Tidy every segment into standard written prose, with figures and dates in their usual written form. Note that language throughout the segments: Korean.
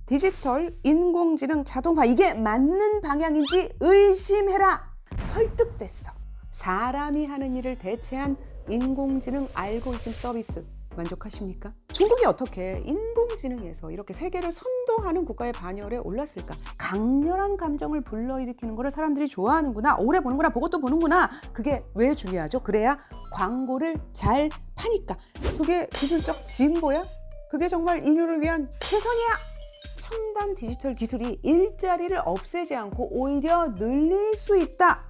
디지털, 인공지능, 자동화 이게 맞는 방향인지 의심해라. 설득됐어. 사람이 하는 일을 대체한 인공지능 알고리즘 서비스 만족하십니까? 중국이 어떻게 인공지능에서 이렇게 세계를 선도하는 국가의 반열에 올랐을까? 강렬한 감정을 불러일으키는 거를 사람들이 좋아하는구나, 오래 보는구나, 보고 또 보는구나. 그게 왜 중요하죠? 그래야 광고를 잘 파니까. 그게 기술적 진보야? 그게 정말 인류를 위한 최선이야? 첨단 디지털 기술이 일자리를 없애지 않고 오히려 늘릴 수 있다.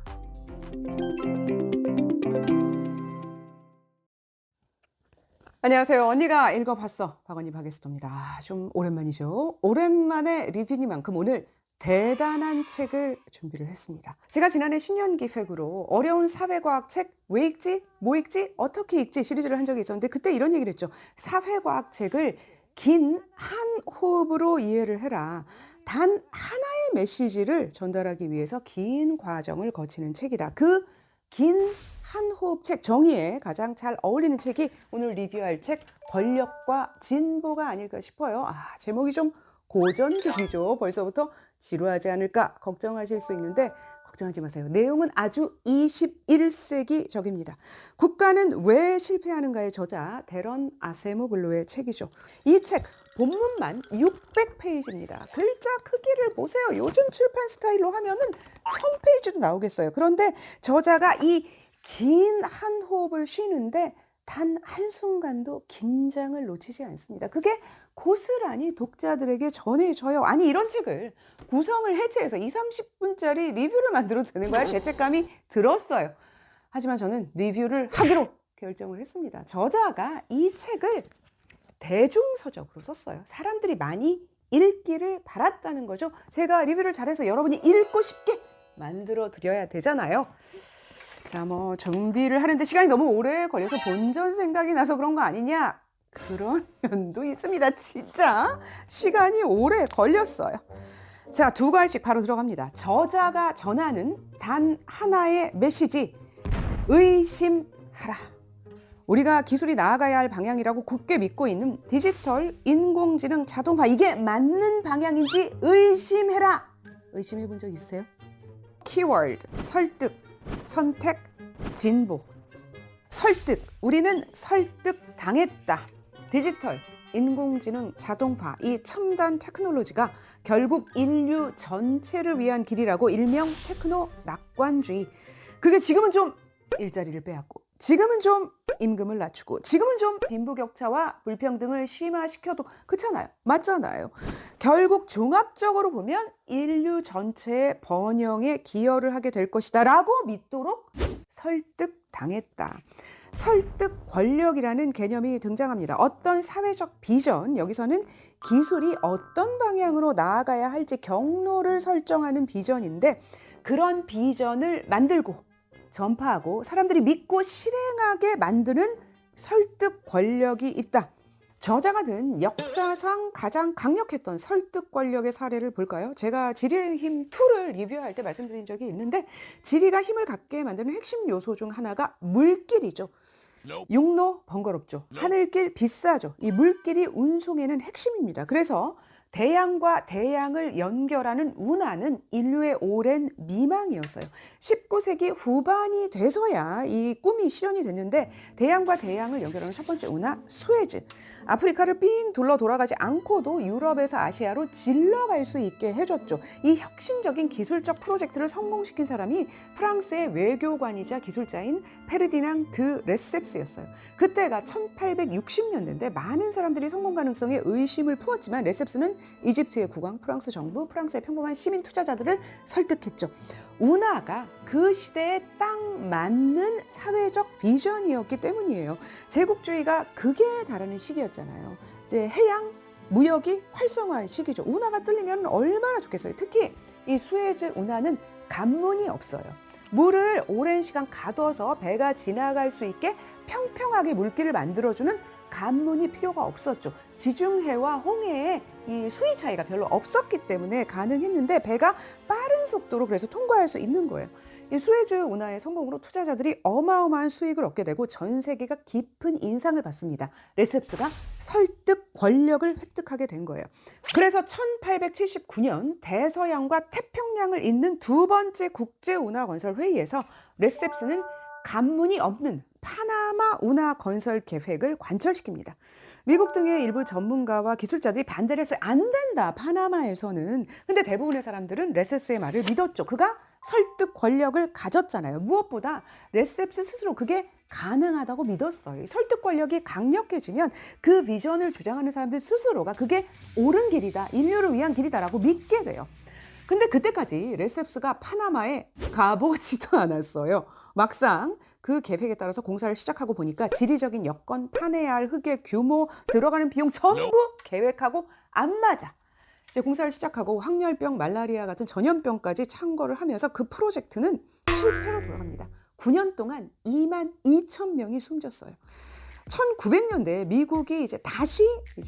안녕하세요. 언니가 읽어봤어. 박언니 박에스더입니다. 좀 오랜만이죠. 오랜만에 리뷰니만큼 오늘 대단한 책을 준비를 했습니다. 제가 지난해 신년 기획으로 어려운 사회과학 책 왜 읽지? 뭐 읽지? 어떻게 읽지? 시리즈를 한 적이 있었는데 그때 이런 얘기를 했죠. 사회과학 책을 긴 한 호흡으로 이해를 해라. 단 하나의 메시지를 전달하기 위해서 긴 과정을 거치는 책이다. 그 긴 한 호흡 책 정의에 가장 잘 어울리는 책이 오늘 리뷰할 책 권력과 진보가 아닐까 싶어요. 제목이 좀 고전적이죠. 벌써부터 지루하지 않을까 걱정하실 수 있는데 걱정하지 마세요. 내용은 아주 21세기적입니다. 국가는 왜 실패하는가의 저자 데런 아세모글로의 책이죠. 이 책 본문만 600페이지입니다. 글자 크기를 보세요. 요즘 출판 스타일로 하면은 1000페이지도 나오겠어요. 그런데 저자가 이 긴 한 호흡을 쉬는데 단 한순간도 긴장을 놓치지 않습니다. 그게 고스란히 독자들에게 전해져요. 아니 이런 책을 구성을 해체해서 20-30분짜리 리뷰를 만들어도 되는 거야. 죄책감이 들었어요. 하지만 저는 리뷰를 하기로 결정을 했습니다. 저자가 이 책을 대중서적으로 썼어요. 사람들이 많이 읽기를 바랐다는 거죠. 제가 리뷰를 잘해서 여러분이 읽고 싶게 만들어 드려야 되잖아요. 자, 준비를 하는데 시간이 너무 오래 걸려서 본전 생각이 나서 그런 거 아니냐? 그런 면도 있습니다. 진짜 시간이 오래 걸렸어요. 자, 두 갈씩 바로 들어갑니다. 저자가 전하는 단 하나의 메시지. 의심하라. 우리가 기술이 나아가야 할 방향이라고 굳게 믿고 있는 디지털, 인공지능, 자동화 이게 맞는 방향인지 의심해라. 의심해 본 적 있으세요? 키워드, 설득, 선택, 진보. 설득, 우리는 설득당했다. 디지털, 인공지능, 자동화, 이 첨단 테크놀로지가 결국 인류 전체를 위한 길이라고 일명 테크노 낙관주의. 그게 지금은 좀 일자리를 빼앗고 지금은 좀 임금을 낮추고 지금은 좀 빈부격차와 불평등을 심화시켜도 그렇잖아요. 맞잖아요. 결국 종합적으로 보면 인류 전체의 번영에 기여를 하게 될 것이다 라고 믿도록 설득당했다. 설득 권력이라는 개념이 등장합니다. 어떤 사회적 비전, 여기서는 기술이 어떤 방향으로 나아가야 할지 경로를 설정하는 비전인데 그런 비전을 만들고 전파하고 사람들이 믿고 실행하게 만드는 설득 권력이 있다. 저자가 든 역사상 가장 강력했던 설득 권력의 사례를 볼까요? 제가 지리의 힘 2를 리뷰할 때 말씀드린 적이 있는데 지리가 힘을 갖게 만드는 핵심 요소 중 하나가 물길이죠. 육로 번거롭죠. 하늘길 비싸죠. 이 물길이 운송에는 핵심입니다. 그래서 대양과 대양을 연결하는 운하는 인류의 오랜 미망이었어요. 19세기 후반이 돼서야 이 꿈이 실현이 됐는데 대양과 대양을 연결하는 첫 번째 운하 수에즈. 아프리카를 삥 둘러 돌아가지 않고도 유럽에서 아시아로 질러갈 수 있게 해줬죠. 이 혁신적인 기술적 프로젝트를 성공시킨 사람이 프랑스의 외교관이자 기술자인 페르디낭 드 레셉스였어요. 그때가 1860년대인데 많은 사람들이 성공 가능성에 의심을 품었지만 레셉스는 이집트의 국왕, 프랑스 정부, 프랑스의 평범한 시민 투자자들을 설득했죠. 운하가 그 시대에 딱 맞는 사회적 비전이었기 때문이에요. 제국주의가 극에 달하는 시기였잖아요. 이제 해양 무역이 활성화한 시기죠. 운하가 뚫리면 얼마나 좋겠어요. 특히 이 수에즈 운하는 관문이 없어요. 물을 오랜 시간 가둬서 배가 지나갈 수 있게 평평하게 물길을 만들어주는 관문이 필요가 없었죠. 지중해와 홍해에 이 수위 차이가 별로 없었기 때문에 가능했는데 배가 빠른 속도로 그래서 통과할 수 있는 거예요. 이 수에즈 운하의 성공으로 투자자들이 어마어마한 수익을 얻게 되고 전 세계가 깊은 인상을 받습니다. 레셉스가 설득 권력을 획득하게 된 거예요. 그래서 1879년 대서양과 태평양을 잇는 두 번째 국제운하건설회의에서 레셉스는 간문이 없는 파나마 운하 건설 계획을 관철시킵니다. 미국 등의 일부 전문가와 기술자들이 반대를 해서 안 된다, 파나마에서는. 근데 대부분의 사람들은 레셉스의 말을 믿었죠. 그가 설득 권력을 가졌잖아요. 무엇보다 레셉스 스스로 그게 가능하다고 믿었어요. 설득 권력이 강력해지면 그 비전을 주장하는 사람들 스스로가 그게 옳은 길이다, 인류를 위한 길이다라고 믿게 돼요. 근데 그때까지 레셉스가 파나마에 가보지도 않았어요. 막상 그 계획에 따라서 공사를 시작하고 보니까 지리적인 여건, 파내야 할 흙의 규모, 들어가는 비용 전부 계획하고 안 맞아. 이제 공사를 시작하고 황열병, 말라리아 같은 전염병까지 창궐을 하면서 그 프로젝트는 실패로 돌아갑니다. 9년 동안 2만 2천 명이 숨졌어요. 1900년대 미국이 다시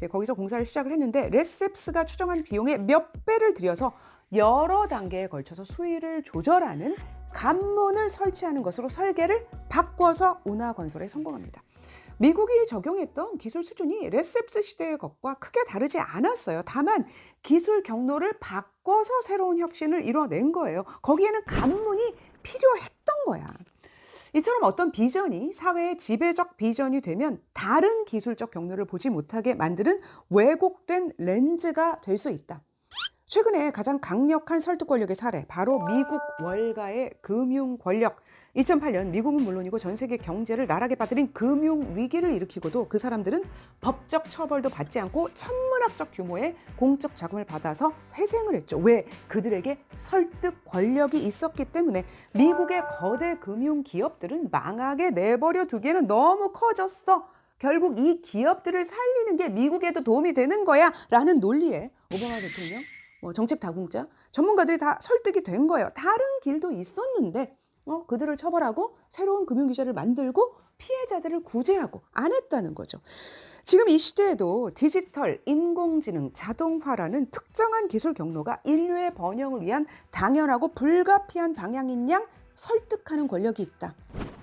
거기서 공사를 시작을 했는데 레셉스가 추정한 비용의 몇 배를 들여서 여러 단계에 걸쳐서 수위를 조절하는 관문을 설치하는 것으로 설계를 바꿔서 운하 건설에 성공합니다. 미국이 적용했던 기술 수준이 레셉스 시대의 것과 크게 다르지 않았어요. 다만 기술 경로를 바꿔서 새로운 혁신을 이뤄낸 거예요. 거기에는 관문이 필요했던 거야. 이처럼 어떤 비전이 사회의 지배적 비전이 되면 다른 기술적 경로를 보지 못하게 만드는 왜곡된 렌즈가 될 수 있다. 최근에 가장 강력한 설득 권력의 사례, 바로 미국 월가의 금융 권력. 2008년 미국은 물론이고 전 세계 경제를 나락에 빠뜨린 금융 위기를 일으키고도 그 사람들은 법적 처벌도 받지 않고 천문학적 규모의 공적 자금을 받아서 회생을 했죠. 왜? 그들에게 설득 권력이 있었기 때문에. 미국의 거대 금융 기업들은 망하게 내버려 두기에는 너무 커졌어. 결국 이 기업들을 살리는 게 미국에도 도움이 되는 거야 라는 논리에 오바마 대통령, 정책 다공자, 전문가들이 다 설득이 된 거예요. 다른 길도 있었는데 그들을 처벌하고 새로운 금융기제를 만들고 피해자들을 구제하고 안 했다는 거죠. 지금 이 시대에도 디지털, 인공지능, 자동화라는 특정한 기술 경로가 인류의 번영을 위한 당연하고 불가피한 방향인 양 설득하는 권력이 있다.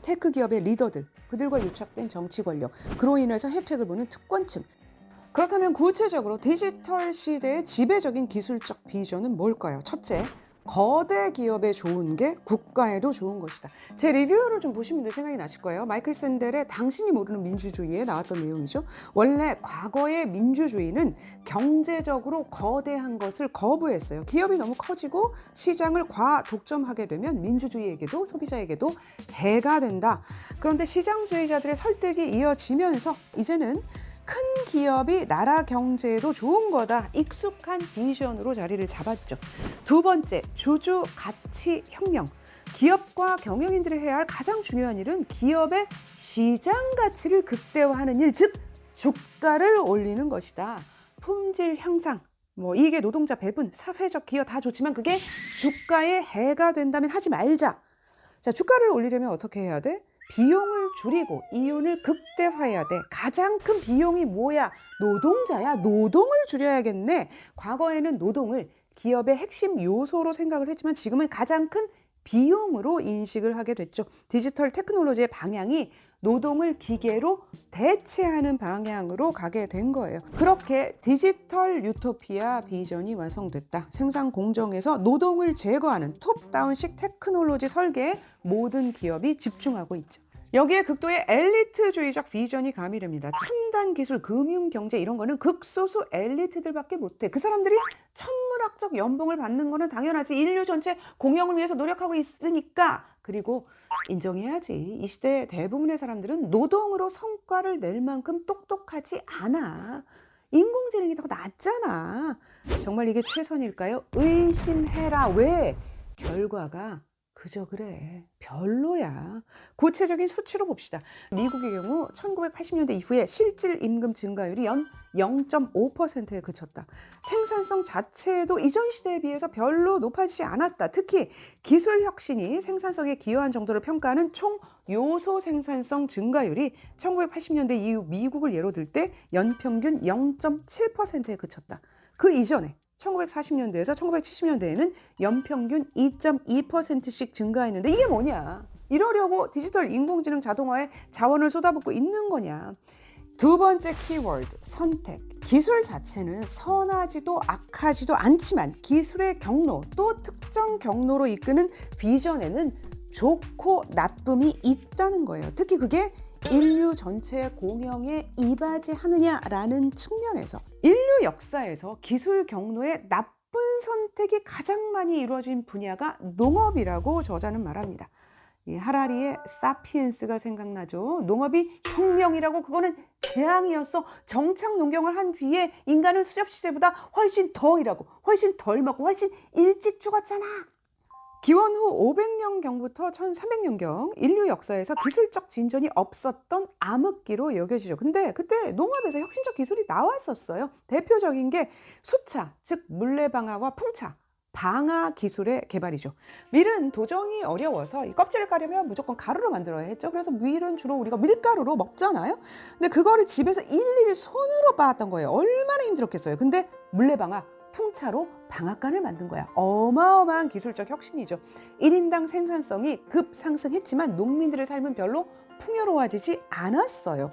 테크 기업의 리더들, 그들과 유착된 정치 권력, 그로 인해서 혜택을 보는 특권층. 그렇다면 구체적으로 디지털 시대의 지배적인 기술적 비전은 뭘까요? 첫째, 거대 기업에 좋은 게 국가에도 좋은 것이다. 제 리뷰를 좀 보시면 생각이 나실 거예요. 마이클 샌델의 당신이 모르는 민주주의에 나왔던 내용이죠. 원래 과거의 민주주의는 경제적으로 거대한 것을 거부했어요. 기업이 너무 커지고 시장을 과독점하게 되면 민주주의에게도 소비자에게도 해가 된다. 그런데 시장주의자들의 설득이 이어지면서 이제는 큰 기업이 나라 경제에도 좋은 거다. 익숙한 비전으로 자리를 잡았죠. 두 번째, 주주 가치 혁명. 기업과 경영인들이 해야 할 가장 중요한 일은 기업의 시장 가치를 극대화하는 일, 즉 주가를 올리는 것이다. 품질 향상, 이익의 노동자 배분, 사회적 기여 다 좋지만 그게 주가에 해가 된다면 하지 말자. 자, 주가를 올리려면 어떻게 해야 돼? 비용을 줄이고 이윤을 극대화해야 돼. 가장 큰 비용이 뭐야? 노동자야. 노동을 줄여야겠네. 과거에는 노동을 기업의 핵심 요소로 생각을 했지만 지금은 가장 큰 비용으로 인식을 하게 됐죠. 디지털 테크놀로지의 방향이 노동을 기계로 대체하는 방향으로 가게 된 거예요. 그렇게 디지털 유토피아 비전이 완성됐다. 생산 공정에서 노동을 제거하는 톱다운식 테크놀로지 설계에 모든 기업이 집중하고 있죠. 여기에 극도의 엘리트주의적 비전이 가미됩니다. 첨단 기술, 금융, 경제 이런 거는 극소수 엘리트들밖에 못해. 그 사람들이 천문학적 연봉을 받는 거는 당연하지. 인류 전체 공영을 위해서 노력하고 있으니까. 그리고 인정해야지. 이 시대 대부분의 사람들은 노동으로 성과를 낼 만큼 똑똑하지 않아. 인공지능이 더 낫잖아. 정말 이게 최선일까요? 의심해라. 왜? 결과가 그저 그래. 별로야. 구체적인 수치로 봅시다. 미국의 경우 1980년대 이후에 실질 임금 증가율이 연 0.5%에 그쳤다. 생산성 자체도 이전 시대에 비해서 별로 높아지지 않았다. 특히 기술 혁신이 생산성에 기여한 정도를 평가하는 총 요소 생산성 증가율이 1980년대 이후 미국을 예로 들 때 연평균 0.7%에 그쳤다. 그 이전에 1940년대에서 1970년대에는 연평균 2.2%씩 증가했는데 이게 뭐냐? 이러려고 디지털 인공지능 자동화에 자원을 쏟아붓고 있는 거냐? 두 번째 키워드, 선택. 기술 자체는 선하지도 악하지도 않지만 기술의 경로 또 특정 경로로 이끄는 비전에는 좋고 나쁨이 있다는 거예요. 특히 그게 인류 전체의 공영에 이바지하느냐라는 측면에서 인류 역사에서 기술 경로의 나쁜 선택이 가장 많이 이루어진 분야가 농업이라고 저자는 말합니다. 이 하라리의 사피엔스가 생각나죠. 농업이 혁명이라고, 그거는 재앙이었어. 정착 농경을 한 뒤에 인간은 수렵시대보다 훨씬 더 일하고 훨씬 덜 먹고 훨씬 일찍 죽었잖아. 기원 후 500년경부터 1300년경 인류 역사에서 기술적 진전이 없었던 암흑기로 여겨지죠. 근데 그때 농업에서 혁신적 기술이 나왔었어요. 대표적인 게 수차, 즉 물레방아와 풍차, 방아 기술의 개발이죠. 밀은 도정이 어려워서 이 껍질을 까려면 무조건 가루로 만들어야 했죠. 그래서 밀은 주로 우리가 밀가루로 먹잖아요. 근데 그거를 집에서 일일이 손으로 빻았던 거예요. 얼마나 힘들었겠어요. 근데 물레방아, 풍차로 방앗간을 만든 거야. 어마어마한 기술적 혁신이죠. 1인당 생산성이 급상승했지만 농민들의 삶은 별로 풍요로워지지 않았어요.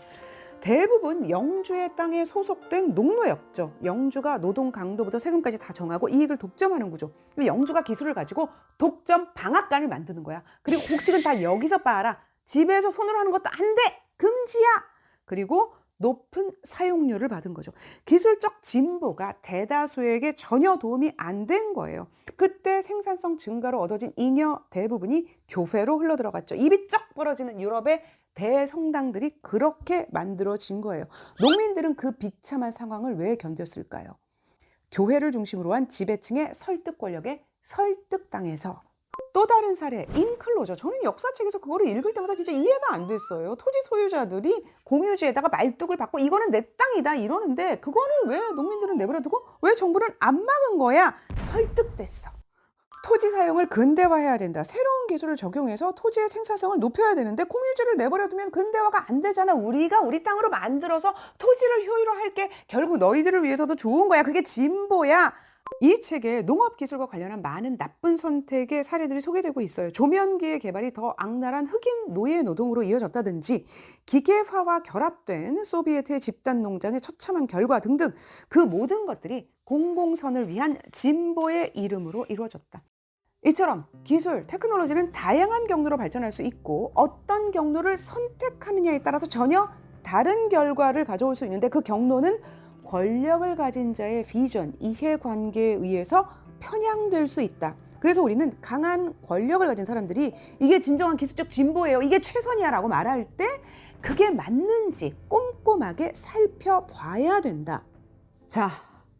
대부분 영주의 땅에 소속된 농노였죠. 영주가 노동 강도부터 세금까지 다 정하고 이익을 독점하는 구조. 영주가 기술을 가지고 독점 방앗간을 만드는 거야. 그리고 곡식은 다 여기서 빻아라. 집에서 손으로 하는 것도 안 돼. 금지야. 그리고 높은 사용료를 받은 거죠. 기술적 진보가 대다수에게 전혀 도움이 안 된 거예요. 그때 생산성 증가로 얻어진 잉여 대부분이 교회로 흘러들어갔죠. 입이 쩍 벌어지는 유럽의 대성당들이 그렇게 만들어진 거예요. 농민들은 그 비참한 상황을 왜 견뎠을까요? 교회를 중심으로 한 지배층의 설득 권력에 설득당해서. 또 다른 사례, 인클로저. 저는 역사책에서 그거를 읽을 때마다 진짜 이해가 안 됐어요. 토지 소유자들이 공유지에다가 말뚝을 받고 이거는 내 땅이다 이러는데 그거는 왜 농민들은 내버려두고 왜 정부는 안 막은 거야? 설득됐어. 토지 사용을 근대화해야 된다. 새로운 기술을 적용해서 토지의 생산성을 높여야 되는데 공유지를 내버려두면 근대화가 안 되잖아. 우리가 우리 땅으로 만들어서 토지를 효율화할게. 결국 너희들을 위해서도 좋은 거야. 그게 진보야. 이 책에 농업기술과 관련한 많은 나쁜 선택의 사례들이 소개되고 있어요. 조면기의 개발이 더 악랄한 흑인 노예 노동으로 이어졌다든지 기계화와 결합된 소비에트의 집단 농장의 처참한 결과 등등, 그 모든 것들이 공공선을 위한 진보의 이름으로 이루어졌다. 이처럼 기술, 테크놀로지는 다양한 경로로 발전할 수 있고 어떤 경로를 선택하느냐에 따라서 전혀 다른 결과를 가져올 수 있는데 그 경로는 권력을 가진 자의 비전, 이해관계에 의해서 편향될 수 있다. 그래서 우리는 강한 권력을 가진 사람들이 이게 진정한 기술적 진보예요, 이게 최선이야 라고 말할 때 그게 맞는지 꼼꼼하게 살펴봐야 된다. 자,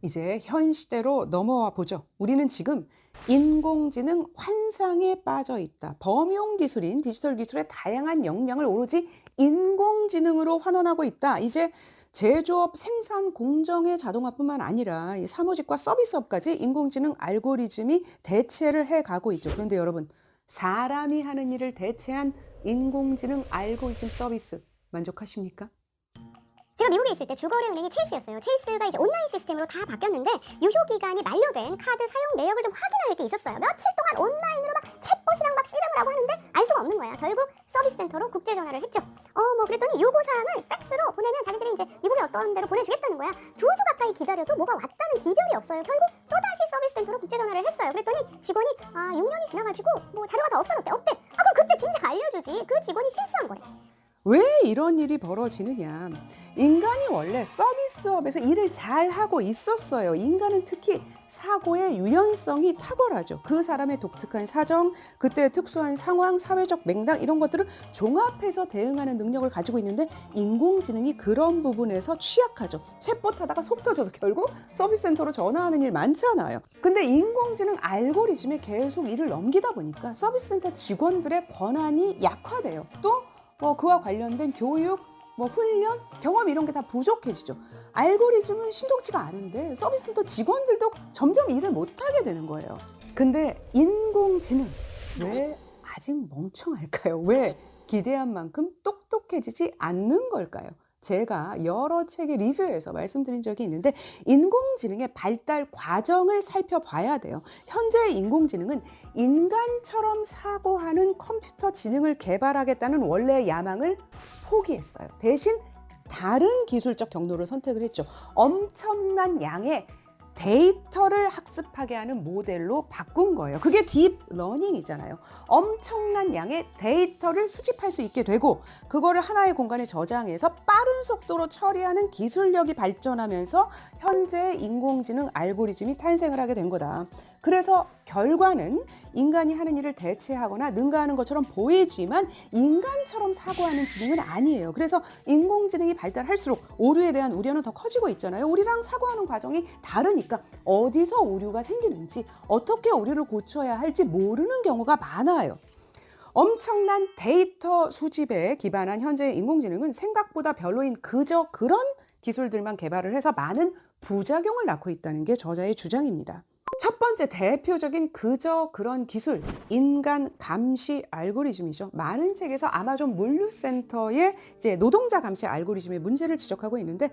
이제 현 시대로 넘어와 보죠. 우리는 지금 인공지능 환상에 빠져 있다. 범용 기술인 디지털 기술의 다양한 역량을 오로지 인공지능으로 환원하고 있다. 이제 제조업, 생산, 공정의 자동화뿐만 아니라 사무직과 서비스업까지 인공지능 알고리즘이 대체를 해가고 있죠. 그런데 여러분, 사람이 하는 일을 대체한 인공지능 알고리즘 서비스 만족하십니까? 제가 미국에 있을 때 주거래 은행이 체이스였어요. 체이스가 이제 온라인 시스템으로 다 바뀌었는데 유효 기간이 만료된 카드 사용 내역을 좀 확인할 게 있었어요. 며칠 동안 온라인으로 막 챗봇이랑 막 씨름을 하고 하는데 알 수가 없는 거야. 결국 서비스 센터로 국제 전화를 했죠. 그랬더니 요구 사항을 팩스로 보내면 자기들이 이제 미국의 어떤 데로 보내주겠다는 거야. 2주 가까이 기다려도 뭐가 왔다는 기별이 없어요. 결국 또 다시 서비스 센터로 국제 전화를 했어요. 그랬더니 직원이 6년이 지나가지고 뭐 자료가 다 없어졌대. 없대. 그럼 그때 진작 알려주지. 그 직원이 실수한 거래. 왜 이런 일이 벌어지느냐? 인간이 원래 서비스업에서 일을 잘 하고 있었어요. 인간은 특히 사고의 유연성이 탁월하죠. 그 사람의 독특한 사정, 그때의 특수한 상황, 사회적 맥락 이런 것들을 종합해서 대응하는 능력을 가지고 있는데 인공지능이 그런 부분에서 취약하죠. 챗봇 하다가 속 터져서 결국 서비스 센터로 전화하는 일 많잖아요. 근데 인공지능 알고리즘에 계속 일을 넘기다 보니까 서비스 센터 직원들의 권한이 약화돼요. 또 그와 관련된 교육, 훈련, 경험 이런 게 다 부족해지죠. 알고리즘은 신통치가 않은데 서비스 센터 직원들도 점점 일을 못하게 되는 거예요. 근데 인공지능 왜 아직 멍청할까요? 왜 기대한 만큼 똑똑해지지 않는 걸까요? 제가 여러 책의 리뷰에서 말씀드린 적이 있는데 인공지능의 발달 과정을 살펴봐야 돼요. 현재의 인공지능은 인간처럼 사고하는 컴퓨터 지능을 개발하겠다는 원래의 야망을 포기했어요. 대신 다른 기술적 경로를 선택을 했죠. 엄청난 양의 데이터를 학습하게 하는 모델로 바꾼 거예요. 그게 딥러닝이잖아요. 엄청난 양의 데이터를 수집할 수 있게 되고 그거를 하나의 공간에 저장해서 빠른 속도로 처리하는 기술력이 발전하면서 현재 인공지능 알고리즘이 탄생을 하게 된 거다. 그래서 결과는 인간이 하는 일을 대체하거나 능가하는 것처럼 보이지만 인간처럼 사고하는 지능은 아니에요. 그래서 인공지능이 발달할수록 오류에 대한 우려는 더 커지고 있잖아요. 우리랑 사고하는 과정이 다르니까 어디서 오류가 생기는지 어떻게 오류를 고쳐야 할지 모르는 경우가 많아요. 엄청난 데이터 수집에 기반한 현재의 인공지능은 생각보다 별로인 그저 그런 기술들만 개발을 해서 많은 부작용을 낳고 있다는 게 저자의 주장입니다. 첫 번째 대표적인 그저 그런 기술, 인간 감시 알고리즘이죠. 많은 책에서 아마존 물류센터의 이제 노동자 감시 알고리즘의 문제를 지적하고 있는데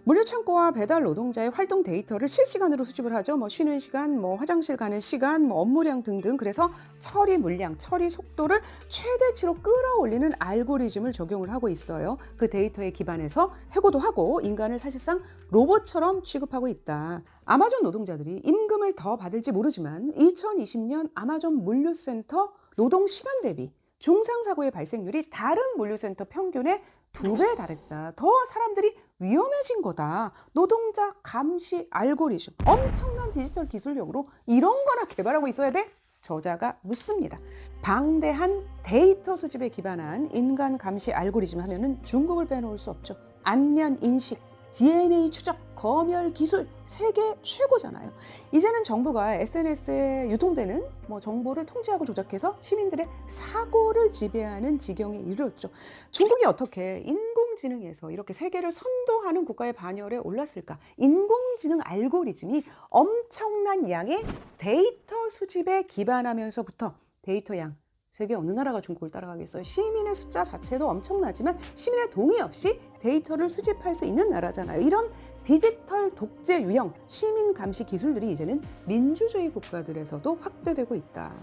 물류창고와 배달 노동자의 활동 데이터를 실시간으로 수집을 하죠. 쉬는 시간, 화장실 가는 시간, 업무량 등등. 그래서 처리 물량, 처리 속도를 최대치로 끌어올리는 알고리즘을 적용을 하고 있어요. 그 데이터에 기반해서 해고도 하고 인간을 사실상 로봇처럼 취급하고 있다. 아마존 노동자들이 임금을 더 받을지 모르지만 2020년 아마존 물류센터 노동 시간 대비 중상사고의 발생률이 다른 물류센터 평균의 2배에 달했다. 더 사람들이 위험해진 거다. 노동자 감시 알고리즘. 엄청난 디지털 기술력으로 이런 거나 개발하고 있어야 돼? 저자가 묻습니다. 방대한 데이터 수집에 기반한 인간 감시 알고리즘 하면은 중국을 빼놓을 수 없죠. 안면 인식, DNA 추적, 검열 기술 세계 최고잖아요. 이제는 정부가 SNS에 유통되는 정보를 통제하고 조작해서 시민들의 사고를 지배하는 지경에 이르렀죠. 중국이 어떻게 인공지능에서 이렇게 세계를 선도하는 국가의 반열에 올랐을까? 인공지능 알고리즘이 엄청난 양의 데이터 수집에 기반하면서부터 데이터 양, 세계 어느 나라가 중국을 따라가겠어요? 시민의 숫자 자체도 엄청나지만 시민의 동의 없이 데이터를 수집할 수 있는 나라잖아요. 이런 디지털 독재 유형, 시민 감시 기술들이 이제는 민주주의 국가들에서도 확대되고 있다.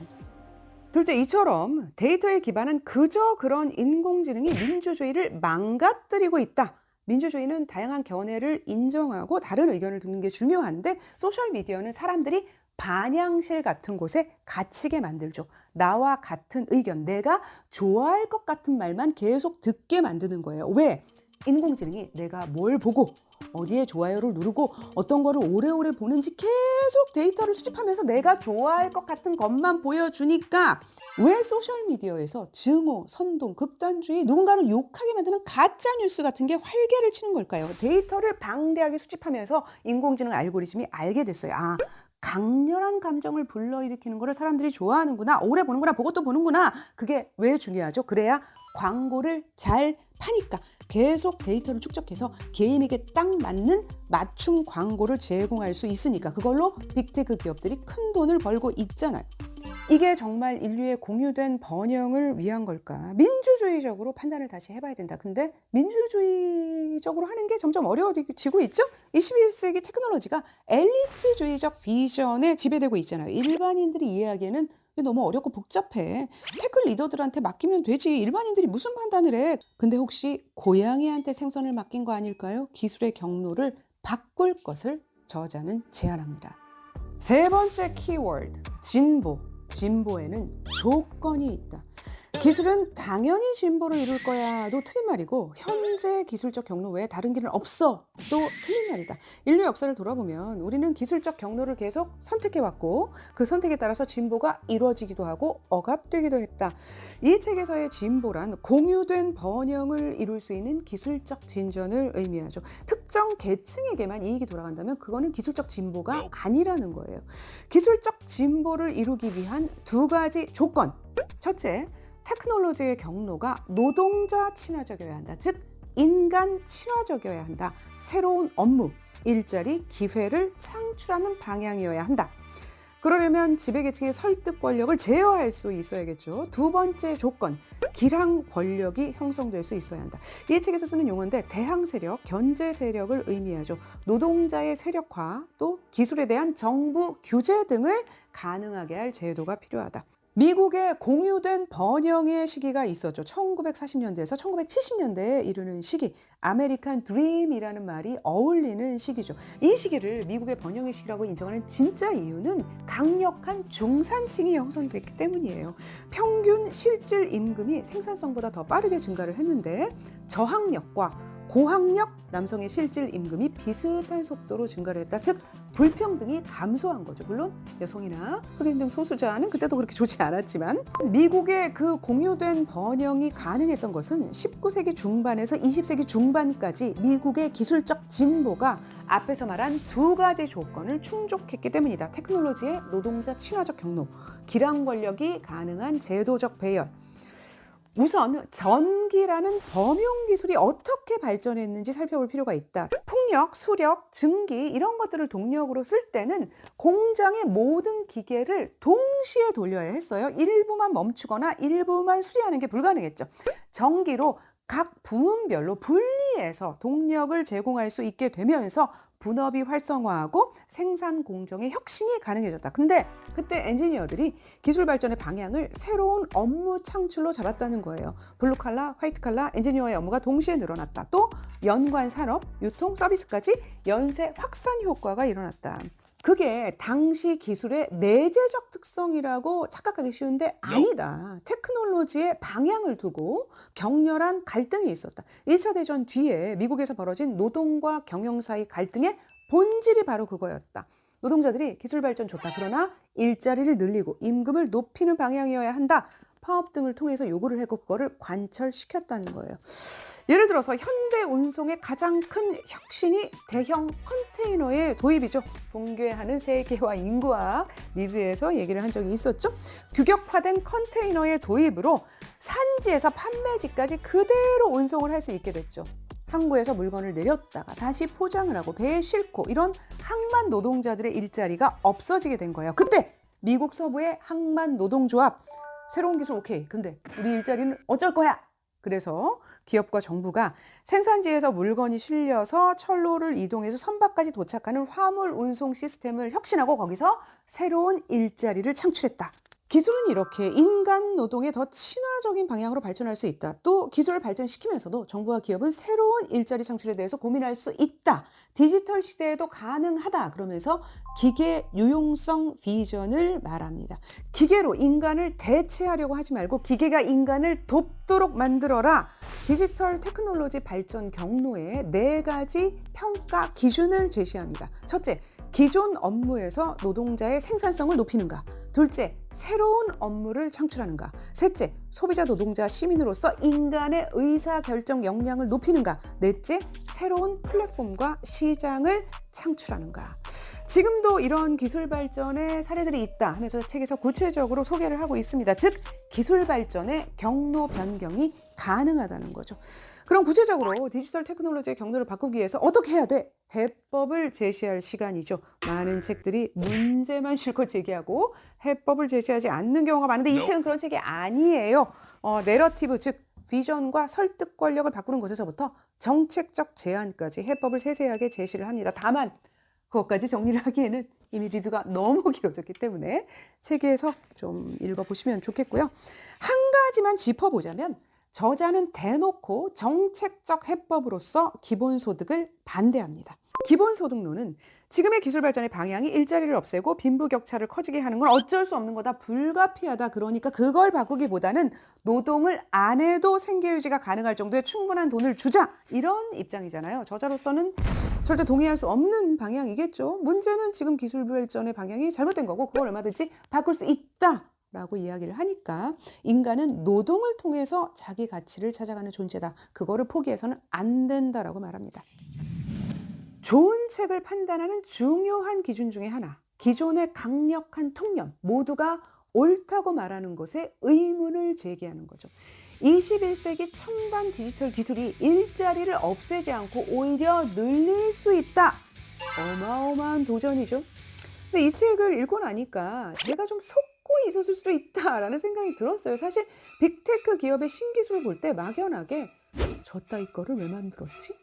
둘째, 이처럼 데이터에 기반한 그저 그런 인공지능이 민주주의를 망가뜨리고 있다. 민주주의는 다양한 견해를 인정하고 다른 의견을 듣는 게 중요한데 소셜미디어는 사람들이 반향실 같은 곳에 갇히게 만들죠. 나와 같은 의견, 내가 좋아할 것 같은 말만 계속 듣게 만드는 거예요. 왜? 인공지능이 내가 뭘 보고 어디에 좋아요를 누르고 어떤 거를 오래오래 보는지 계속 데이터를 수집하면서 내가 좋아할 것 같은 것만 보여주니까 왜 소셜미디어에서 증오, 선동, 극단주의, 누군가를 욕하게 만드는 가짜뉴스 같은 게 활개를 치는 걸까요? 데이터를 방대하게 수집하면서 인공지능 알고리즘이 알게 됐어요. 강렬한 감정을 불러일으키는 거를 사람들이 좋아하는구나, 오래 보는구나, 보고 또 보는구나. 그게 왜 중요하죠? 그래야 광고를 잘 파니까 계속 데이터를 축적해서 개인에게 딱 맞는 맞춤 광고를 제공할 수 있으니까 그걸로 빅테크 기업들이 큰 돈을 벌고 있잖아요. 이게 정말 인류의 공유된 번영을 위한 걸까? 민주주의적으로 판단을 다시 해봐야 된다. 근데 민주주의적으로 하는 게 점점 어려워지고 있죠? 21세기 테크놀로지가 엘리트주의적 비전에 지배되고 있잖아요. 일반인들이 이해하기에는 너무 어렵고 복잡해. 테크 리더들한테 맡기면 되지. 일반인들이 무슨 판단을 해? 근데 혹시 고양이한테 생선을 맡긴 거 아닐까요? 기술의 경로를 바꿀 것을 저자는 제안합니다. 세 번째 키워드, 진보. 진보에는 조건이 있다. 기술은 당연히 진보를 이룰 거야도 틀린 말이고 현재 기술적 경로 외에 다른 길은 없어 또 틀린 말이다. 인류 역사를 돌아보면 우리는 기술적 경로를 계속 선택해왔고 그 선택에 따라서 진보가 이루어지기도 하고 억압되기도 했다. 이 책에서의 진보란 공유된 번영을 이룰 수 있는 기술적 진전을 의미하죠. 특정 계층에게만 이익이 돌아간다면 그거는 기술적 진보가 아니라는 거예요. 기술적 진보를 이루기 위한 두 가지 조건. 첫째, 테크놀로지의 경로가 노동자 친화적이어야 한다. 즉 인간 친화적이어야 한다. 새로운 업무, 일자리, 기회를 창출하는 방향이어야 한다. 그러려면 지배계층의 설득 권력을 제어할 수 있어야겠죠. 두 번째 조건, 기량 권력이 형성될 수 있어야 한다. 이 책에서 쓰는 용어인데 대항 세력, 견제 세력을 의미하죠. 노동자의 세력화, 또 기술에 대한 정부 규제 등을 가능하게 할 제도가 필요하다. 미국의 공유된 번영의 시기가 있었죠. 1940년대에서 1970년대에 이르는 시기, 아메리칸 드림이라는 말이 어울리는 시기죠. 이 시기를 미국의 번영의 시기라고 인정하는 진짜 이유는 강력한 중산층이 형성됐기 때문이에요. 평균 실질 임금이 생산성보다 더 빠르게 증가를 했는데 저학력과 고학력 남성의 실질 임금이 비슷한 속도로 증가를 했다. 즉 불평등이 감소한 거죠. 물론 여성이나 흑인 등 소수자는 그때도 그렇게 좋지 않았지만 미국의 그 공유된 번영이 가능했던 것은 19세기 중반에서 20세기 중반까지 미국의 기술적 진보가 앞에서 말한 두 가지 조건을 충족했기 때문이다. 테크놀로지의 노동자 친화적 경로, 기량 권력이 가능한 제도적 배열. 우선 전기라는 범용 기술이 어떻게 발전했는지 살펴볼 필요가 있다. 풍력, 수력, 증기 이런 것들을 동력으로 쓸 때는 공장의 모든 기계를 동시에 돌려야 했어요. 일부만 멈추거나 일부만 수리하는 게 불가능했죠. 전기로 각 부문별로 분리해서 동력을 제공할 수 있게 되면서 분업이 활성화하고 생산 공정의 혁신이 가능해졌다. 근데 그때 엔지니어들이 기술 발전의 방향을 새로운 업무 창출로 잡았다는 거예요. 블루칼라, 화이트칼라, 엔지니어의 업무가 동시에 늘어났다. 또 연관 산업, 유통, 서비스까지 연쇄 확산 효과가 일어났다. 그게 당시 기술의 내재적 특성이라고 착각하기 쉬운데 아니다. 테크놀로지의 방향을 두고 격렬한 갈등이 있었다. 2차 대전 뒤에 미국에서 벌어진 노동과 경영 사이 갈등의 본질이 바로 그거였다. 노동자들이 기술 발전 좋다. 그러나 일자리를 늘리고 임금을 높이는 방향이어야 한다. 파업 등을 통해서 요구를 했고 그거를 관철시켰다는 거예요. 예를 들어서 현대 운송의 가장 큰 혁신이 대형 컨테이너의 도입이죠. 붕괴하는 세계화 인구학 리뷰에서 얘기를 한 적이 있었죠. 규격화된 컨테이너의 도입으로 산지에서 판매지까지 그대로 운송을 할 수 있게 됐죠. 항구에서 물건을 내렸다가 다시 포장을 하고 배에 싣고 이런 항만 노동자들의 일자리가 없어지게 된 거예요. 그때 미국 서부의 항만 노동조합 새로운 기술 오케이. 근데 우리 일자리는 어쩔 거야? 그래서 기업과 정부가 생산지에서 물건이 실려서 철로를 이동해서 선박까지 도착하는 화물 운송 시스템을 혁신하고 거기서 새로운 일자리를 창출했다. 기술은 이렇게 인간 노동에 더 친화적인 방향으로 발전할 수 있다. 또 기술을 발전시키면서도 정부와 기업은 새로운 일자리 창출에 대해서 고민할 수 있다. 디지털 시대에도 가능하다. 그러면서 기계 유용성 비전을 말합니다. 기계로 인간을 대체하려고 하지 말고 기계가 인간을 돕도록 만들어라. 디지털 테크놀로지 발전 경로에 4가지 평가 기준을 제시합니다. 첫째, 기존 업무에서 노동자의 생산성을 높이는가. 둘째, 새로운 업무를 창출하는가. 셋째, 소비자, 노동자, 시민으로서 인간의 의사결정 역량을 높이는가. 넷째, 새로운 플랫폼과 시장을 창출하는가. 지금도 이런 기술 발전의 사례들이 있다 하면서 책에서 구체적으로 소개를 하고 있습니다. 즉, 기술 발전의 경로 변경이 가능하다는 거죠. 그럼 구체적으로 디지털 테크놀로지의 경로를 바꾸기 위해서 어떻게 해야 돼? 해법을 제시할 시간이죠. 많은 책들이 문제만 실컷 제기하고 해법을 제시하지 않는 경우가 많은데 이 책은 그런 책이 아니에요. 내러티브, 즉 비전과 설득 권력을 바꾸는 것에서부터 정책적 제안까지 해법을 세세하게 제시를 합니다. 다만 그것까지 정리를 하기에는 이미 리뷰가 너무 길어졌기 때문에 책에서 좀 읽어보시면 좋겠고요. 한 가지만 짚어보자면 저자는 대놓고 정책적 해법으로서 기본소득을 반대합니다. 기본소득론은 지금의 기술 발전의 방향이 일자리를 없애고 빈부격차를 커지게 하는 건 어쩔 수 없는 거다. 불가피하다. 그러니까 그걸 바꾸기보다는 노동을 안 해도 생계유지가 가능할 정도의 충분한 돈을 주자. 이런 입장이잖아요. 저자로서는 절대 동의할 수 없는 방향이겠죠. 문제는 지금 기술 발전의 방향이 잘못된 거고 그걸 얼마든지 바꿀 수 있다. 라고 이야기를 하니까 인간은 노동을 통해서 자기 가치를 찾아가는 존재다. 그거를 포기해서는 안 된다라고 말합니다. 좋은 책을 판단하는 중요한 기준 중에 하나. 기존의 강력한 통념, 모두가 옳다고 말하는 것에 의문을 제기하는 거죠. 21세기 첨단 디지털 기술이 일자리를 없애지 않고 오히려 늘릴 수 있다. 어마어마한 도전이죠. 근데 이 책을 읽고 나니까 제가 좀 속고 있었을 수도 있다라는 생각이 들었어요. 사실 빅테크 기업의 신기술을 볼 때 막연하게 저 따위 거를 왜 만들었지?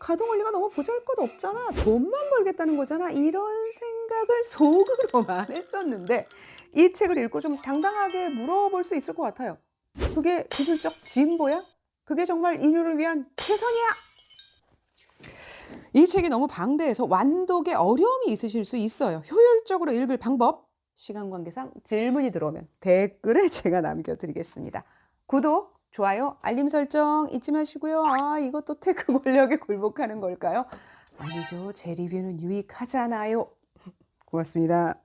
가동 원리가 너무 보잘것없잖아. 돈만 벌겠다는 거잖아. 이런 생각을 속으로만 했었는데 이 책을 읽고 좀 당당하게 물어볼 수 있을 것 같아요. 그게 기술적 진보야? 그게 정말 인류를 위한 최선이야? 이 책이 너무 방대해서 완독에 어려움이 있으실 수 있어요. 효율적으로 읽을 방법, 시간 관계상 질문이 들어오면 댓글에 제가 남겨드리겠습니다. 구독, 좋아요, 알림 설정 잊지 마시고요. 아, 이것도 테크 권력에 굴복하는 걸까요? 아니죠. 제 리뷰는 유익하잖아요. 고맙습니다.